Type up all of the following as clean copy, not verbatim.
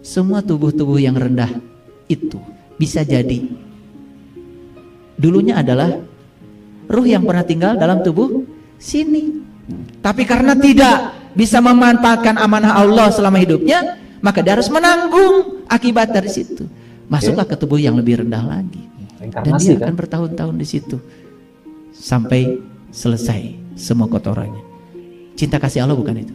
Semua tubuh-tubuh yang rendah itu bisa jadi dulunya adalah ruh yang pernah tinggal dalam tubuh sini. Tapi karena tidak bisa memanfaatkan amanah Allah selama hidupnya, maka dia harus menanggung akibat dari situ. Masuklah ke tubuh yang lebih rendah lagi. Dan dia akan bertahun-tahun di situ sampai selesai semua kotorannya. Cinta kasih Allah bukan itu?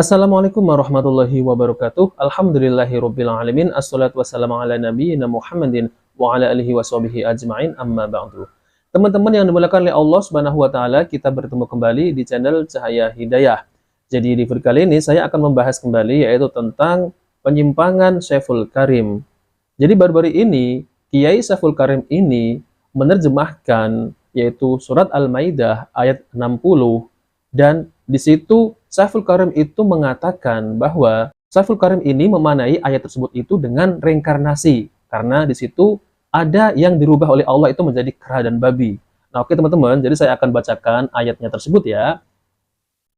Assalamualaikum warahmatullahi wabarakatuh. Alhamdulillahirabbil alamin. Assalatu wassalamu ala nabiyyina Muhammadin wa ala alihi washabihi ajmain. Amma ba'du. Teman-teman yang dimuliakan oleh Allah Subhanahu wa taala, kita bertemu kembali di channel Cahaya Hidayah. Jadi di video kali ini saya akan membahas kembali yaitu tentang penyimpangan Syekhul Karim. Jadi baru-baru ini Kiai Syekhul Karim ini menerjemahkan yaitu surat Al-Maidah ayat 60, dan di situ Syekhul Karim itu mengatakan bahwa Syekhul Karim ini memanai ayat tersebut itu dengan reinkarnasi, karena di situ ada yang dirubah oleh Allah itu menjadi kera dan babi. Nah, oke teman-teman, jadi saya akan bacakan ayatnya tersebut ya.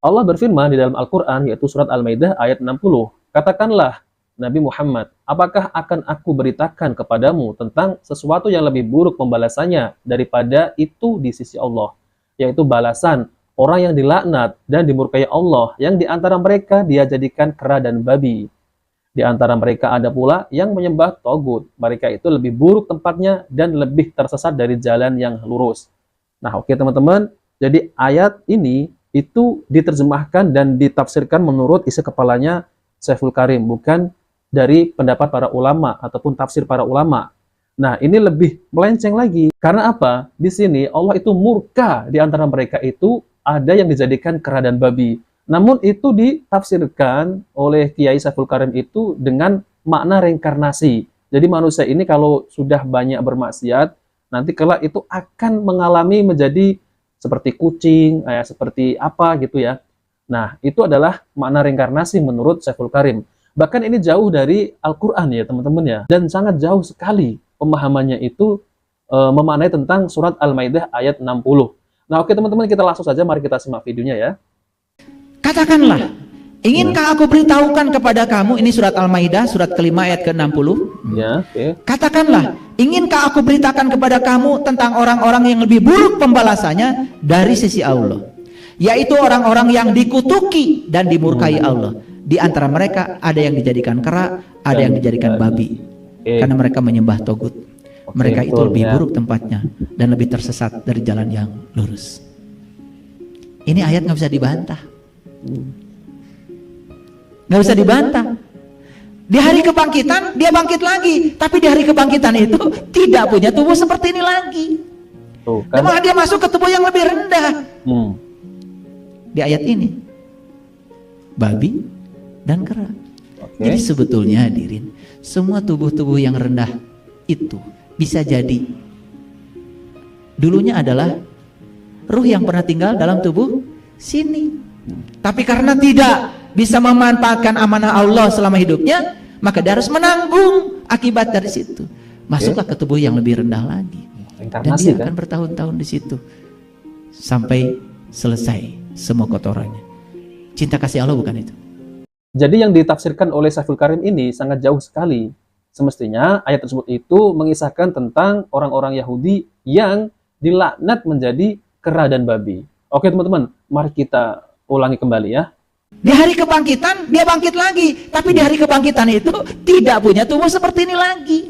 Allah berfirman di dalam Al-Quran yaitu surat Al-Maidah ayat 60. Katakanlah Nabi Muhammad, apakah akan aku beritakan kepadamu tentang sesuatu yang lebih buruk pembalasannya daripada itu di sisi Allah, yaitu balasan orang yang dilaknat dan dimurkai Allah, yang di antara mereka dia jadikan kera dan babi. Di antara mereka ada pula yang menyembah togut. Mereka itu lebih buruk tempatnya dan lebih tersesat dari jalan yang lurus. Nah, oke teman-teman. Jadi ayat ini itu diterjemahkan dan ditafsirkan menurut isi kepalanya Syekhul Karim, bukan dari pendapat para ulama ataupun tafsir para ulama. Nah, ini lebih melenceng lagi. Karena apa? Di sini Allah itu murka di antara mereka itu ada yang dijadikan kera dan babi. Namun itu ditafsirkan oleh Kiai Syekhul Karim itu dengan makna reinkarnasi. Jadi manusia ini kalau sudah banyak bermaksiat, nanti kelak itu akan mengalami menjadi seperti kucing, seperti apa gitu ya. Nah, itu adalah makna reinkarnasi menurut Syekhul Karim. Bahkan ini jauh dari Al-Quran ya teman-teman ya. Dan sangat jauh sekali pemahamannya itu memaknai tentang surat Al-Maidah ayat 60. Nah, oke teman-teman, kita langsung saja, mari kita simak videonya ya. Katakanlah, inginkah aku beritahukan kepada kamu, ini surat Al-Maidah, surat kelima ayat ke-60. Ya, oke. Katakanlah, inginkah aku beritakan kepada kamu tentang orang-orang yang lebih buruk pembalasannya dari sisi Allah, yaitu orang-orang yang dikutuki dan dimurkai Allah. Di antara mereka ada yang dijadikan kera, ada yang dijadikan babi, karena mereka menyembah togut. Mereka itu lebih buruk tempatnya dan lebih tersesat dari jalan yang lurus. Ini ayat nggak bisa dibantah. Nggak bisa dibantah. Di hari kebangkitan dia bangkit lagi, tapi di hari kebangkitan itu tidak punya tubuh seperti ini lagi. Dan malah dia masuk ke tubuh yang lebih rendah. Di ayat ini babi dan kera. Jadi sebetulnya hadirin, semua tubuh-tubuh yang rendah itu bisa jadi dulunya adalah ruh yang pernah tinggal dalam tubuh sini. Tapi karena tidak bisa memanfaatkan amanah Allah selama hidupnya, maka dia harus menanggung akibat dari situ. Masuklah ke tubuh yang lebih rendah lagi. Dan dia akan bertahun-tahun di situ sampai selesai semua kotorannya. Cinta kasih Allah bukan itu? Jadi yang ditafsirkan oleh Syekhul Karim ini sangat jauh sekali. Semestinya ayat tersebut itu mengisahkan tentang orang-orang Yahudi yang dilaknat menjadi kera dan babi. Oke teman-teman, mari kita ulangi kembali ya. Di hari kebangkitan dia bangkit lagi, tapi di hari kebangkitan itu tidak punya tubuh seperti ini lagi.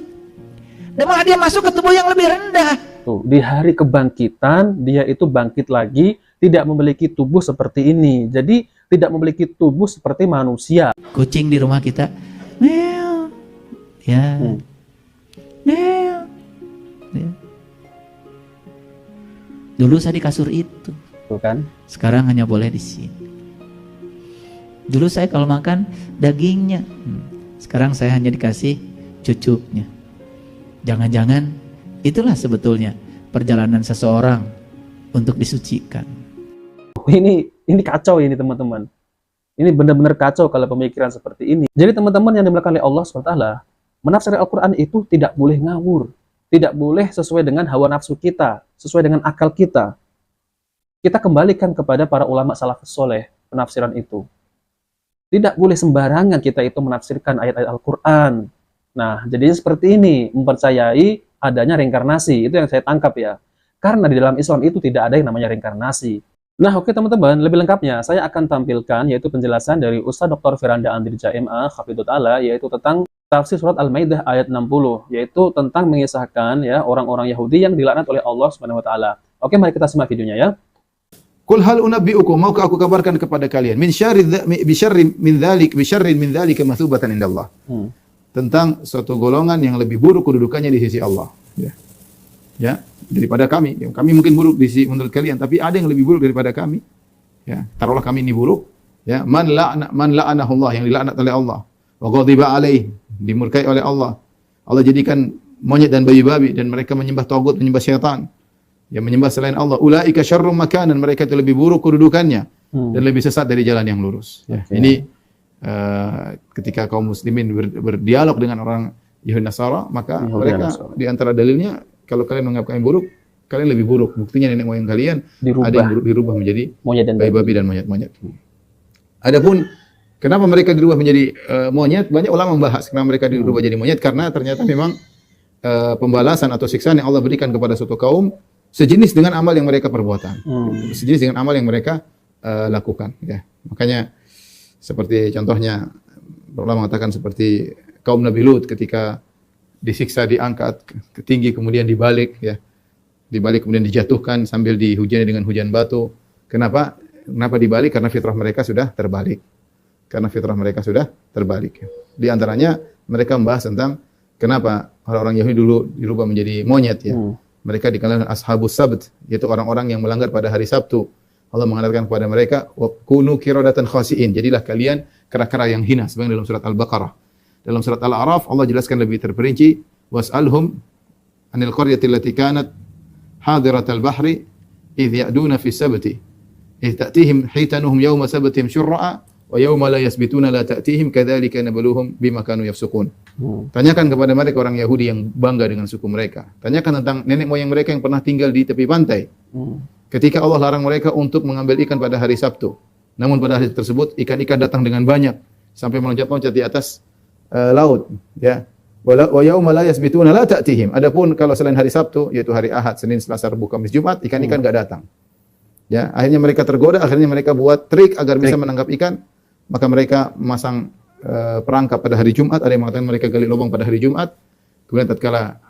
Dan malah dia masuk ke tubuh yang lebih rendah. Tuh, di hari kebangkitan dia itu bangkit lagi, tidak memiliki tubuh seperti ini. Jadi tidak memiliki tubuh seperti manusia. Kucing di rumah kita, meow. Ya. Meow. Ya. Dulu saya di kasur itu. Tuh kan? Sekarang hanya boleh di sini. Dulu saya kalau makan dagingnya, sekarang saya hanya dikasih cucuknya. Jangan-jangan itulah sebetulnya perjalanan seseorang untuk disucikan. Ini kacau ini teman-teman. Ini benar-benar kacau kalau pemikiran seperti ini. Jadi teman-teman yang dimuliakan oleh Allah SWT, menafsir Al-Quran itu tidak boleh ngawur, tidak boleh sesuai dengan hawa nafsu kita, sesuai dengan akal kita. kita kembalikan kepada para ulama salafus soleh penafsiran itu. Tidak boleh sembarangan kita itu menafsirkan ayat-ayat Al-Quran. Nah, jadinya seperti ini, mempercayai adanya reinkarnasi. Itu yang saya tangkap ya. Karena di dalam Islam itu tidak ada yang namanya reinkarnasi. Nah, oke teman-teman, lebih lengkapnya saya akan tampilkan yaitu penjelasan dari Ustaz Dr. Firanda Andirja MA Hafidhut Ta'ala, yaitu tentang tafsir surat Al-Maidah ayat 60, yaitu tentang mengisahkan ya orang-orang Yahudi yang dilaknat oleh Allah Subhanahu wa taala. Oke, mari kita simak videonya ya. Qul hal unabbiukum, maukah aku kabarkan kepada kalian min syarrin min dzalika mathubatan indallah. Tentang suatu golongan yang lebih buruk kedudukannya di sisi Allah, ya, daripada kami. Ya, kami mungkin buruk di sisi menurut kalian, tapi ada yang lebih buruk daripada kami. Ya, taruhlah kami ini buruk, ya, man la'anahu Allah, yang dilaknat oleh Allah, wa ghadiba alaih, dimurkai oleh Allah. Allah jadikan monyet dan babi-babi, dan mereka menyembah tagut, menyembah syaitan, yang menyembah selain Allah. Ulaika syarrum makanan, mereka itu lebih buruk kedudukannya dan lebih sesat dari jalan yang lurus. Ya. Ini ketika kaum muslimin berdialog dengan orang Yahudi Nasara, maka mereka di antara dalilnya, kalau kalian menganggap kalian buruk, kalian lebih buruk. Buktinya nenek moyang kalian ada yang dirubah menjadi monyet dan babi dan monyet-monyet. Adapun kenapa mereka dirubah menjadi monyet, banyak ulama membahas kenapa mereka dirubah jadi monyet, karena ternyata memang pembalasan atau siksaan yang Allah berikan kepada suatu kaum sejenis dengan amal yang mereka perbuatan, sejenis dengan amal yang mereka lakukan. Ya. Makanya seperti contohnya, ulama mengatakan seperti kaum Nabi Lut ketika disiksa, diangkat ke tinggi, kemudian dibalik, ya, dibalik kemudian dijatuhkan sambil dihujani dengan hujan batu. Kenapa? Kenapa dibalik? Karena fitrah mereka sudah terbalik. Karena fitrah mereka sudah terbalik. Di antaranya mereka membahas tentang kenapa orang-orang Yahudi dulu dirubah menjadi monyet, ya. Mereka dikenal ashabus sabt, yaitu orang-orang yang melanggar pada hari Sabtu. Allah mengatakan kepada mereka, wa kunu qiradatan khasiin, jadilah kalian kera-kera yang hina, sebagaimana dalam surat Al-Baqarah. Dalam surat Al-A'raf Allah jelaskan lebih terperinci, was'alhum anil qaryati allati kanat hadiratal bahri idh ya'duna fi sabti idh ta'tihim hitanuhum yawma sabtihim syurra'a wa yawma la yasbituna la ta'tihim kadzalika nabluhum bima kanu yafsukun. Tanyakan kepada mereka orang Yahudi yang bangga dengan suku mereka. Tanyakan tentang nenek moyang mereka yang pernah tinggal di tepi pantai. Ketika Allah larang mereka untuk mengambil ikan pada hari Sabtu. Namun pada hari tersebut ikan-ikan datang dengan banyak sampai meloncat-loncat di atas laut, ya. Wa yauma la yasbituna la ta'tihim. Adapun kalau selain hari Sabtu, yaitu hari Ahad, Senin, Selasa, Rabu, Kamis, Jumat, ikan-ikan enggak datang. Ya, akhirnya mereka tergoda, akhirnya mereka buat trik agar bisa menangkap ikan. Maka mereka memasang perangkap pada hari Jumat, ada yang mengatakan mereka gali lubang pada hari Jumat. Kemudian tatkala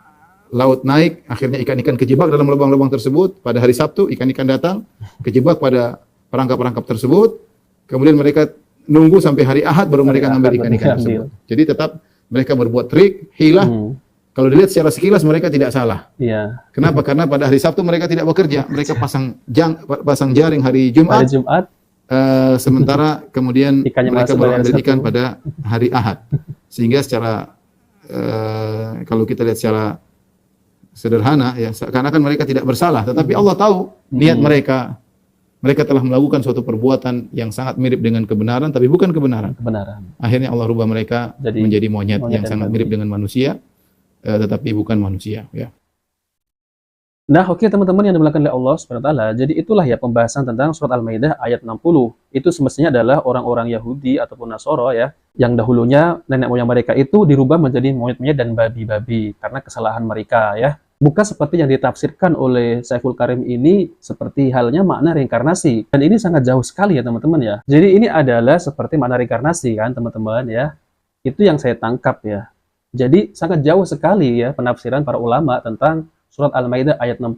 laut naik, akhirnya ikan-ikan kejebak dalam lubang-lubang tersebut. Pada hari Sabtu, ikan-ikan datang, kejebak pada perangkap-perangkap tersebut. Kemudian mereka nunggu sampai hari Ahad baru mereka ngambil ikan-ikan tersebut. Jadi tetap mereka berbuat trik, hilah. Kalau dilihat secara sekilas mereka tidak salah. Iya. Kenapa? Karena pada hari Sabtu mereka tidak bekerja. Mereka pasang jaring hari Jumat. Sementara kemudian mereka baru ambil ikan pada hari Ahad. Sehingga secara kalau kita lihat secara sederhana, ya, seakan-akan mereka tidak bersalah, tetapi Allah tahu niat mereka. Mereka telah melakukan suatu perbuatan yang sangat mirip dengan kebenaran, tapi bukan kebenaran. Akhirnya Allah rubah mereka menjadi monyet yang sangat mirip dengan manusia, tetapi bukan manusia. Ya. Nah, oke teman-teman yang dimuliakan oleh Allah Subhanahu wa taala. Jadi itulah ya pembahasan tentang surat Al-Maidah ayat 60. Itu semestinya adalah orang-orang Yahudi ataupun Nasara ya, yang dahulunya nenek moyang mereka itu dirubah menjadi monyet-monyet dan babi-babi karena kesalahan mereka ya. Bukan seperti yang ditafsirkan oleh Syekhul Karim ini seperti halnya makna reinkarnasi. Dan ini sangat jauh sekali ya teman-teman ya. Jadi ini adalah seperti makna reinkarnasi kan teman-teman ya. Itu yang saya tangkap ya. Jadi sangat jauh sekali ya penafsiran para ulama tentang surat Al-Maidah ayat 60.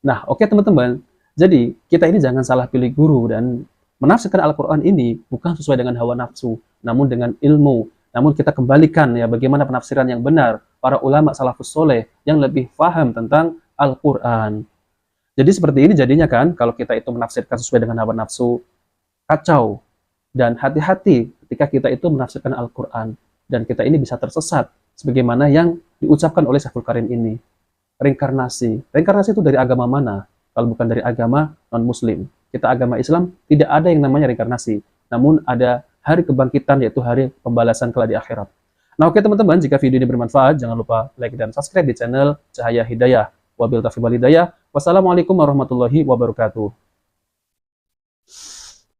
Nah, oke teman-teman. Jadi kita ini jangan salah pilih guru dan menafsirkan Al-Quran ini bukan sesuai dengan hawa nafsu, namun dengan ilmu. Namun kita kembalikan ya bagaimana penafsiran yang benar para ulama salafus soleh yang lebih paham tentang Al-Quran. Jadi seperti ini jadinya kan, kalau kita itu menafsirkan sesuai dengan hawa nafsu, kacau. Dan hati-hati ketika kita itu menafsirkan Al-Quran. Dan kita ini bisa tersesat, sebagaimana yang diucapkan oleh Syekhul Karim ini. Reinkarnasi. Reinkarnasi itu dari agama mana? Kalau bukan dari agama non-muslim. Kita agama Islam, tidak ada yang namanya reinkarnasi. Namun ada hari kebangkitan, yaitu hari pembalasan kelak di akhirat. Nah oke teman-teman, jika video ini bermanfaat, jangan lupa like dan subscribe di channel Cahaya Hidayah. Wabil taufiq wal hidayah. Wassalamualaikum warahmatullahi wabarakatuh.